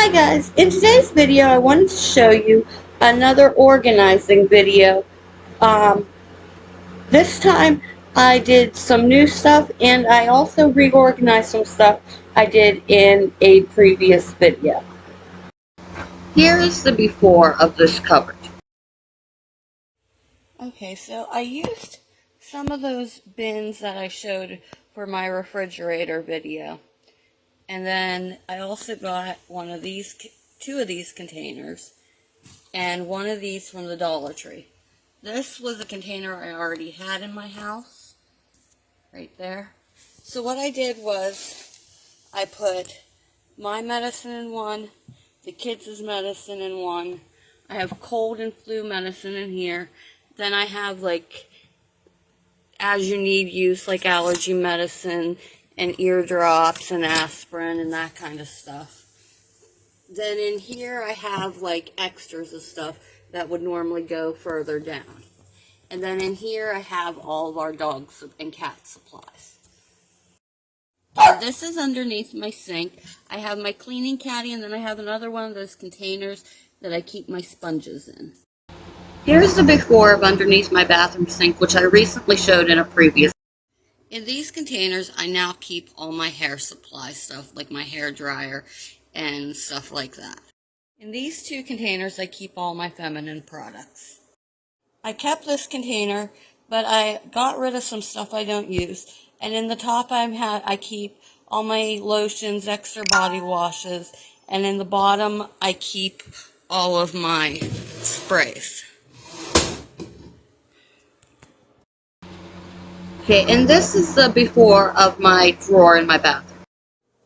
Hi guys, in today's video I wanted to show you another organizing video. Um, this time I did some new stuff and I also reorganized some stuff I did in a previous video. Here is the before of this cupboard. Okay, so I used some of those bins that I showed for my refrigerator video. And then I also got two of these containers, and one of these from the Dollar Tree. This was a container I already had in my house, right there. So what I did was I put my medicine in one, the kids' medicine in one. I have cold and flu medicine in here. Then I have like as you need use like allergy medicine and ear drops and aspirin and that kind of stuff. Then in here I have like extras of stuff that would normally go further down. And then in here I have all of our dog and cat supplies. And this is underneath my sink. I have my cleaning caddy, and then I have another one of those containers that I keep my sponges in. Here's the before of underneath my bathroom sink, which I recently showed in a previous. In these containers I now keep all my hair supply stuff, like my hair dryer and stuff like that. In these two containers I keep all my feminine products. I kept this container, but I got rid of some stuff I don't use. And in the top I keep all my lotions, extra body washes, and in the bottom I keep all of my sprays. Okay, and this is the before of my drawer in my bathroom.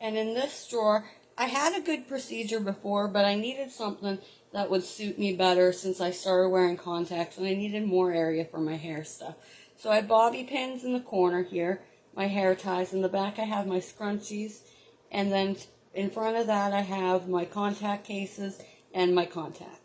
And in this drawer, I had a good procedure before, but I needed something that would suit me better since I started wearing contacts, and I needed more area for my hair stuff. So I have bobby pins in the corner here, my hair ties. In the back I have my scrunchies, and then in front of that I have my contact cases and my contacts.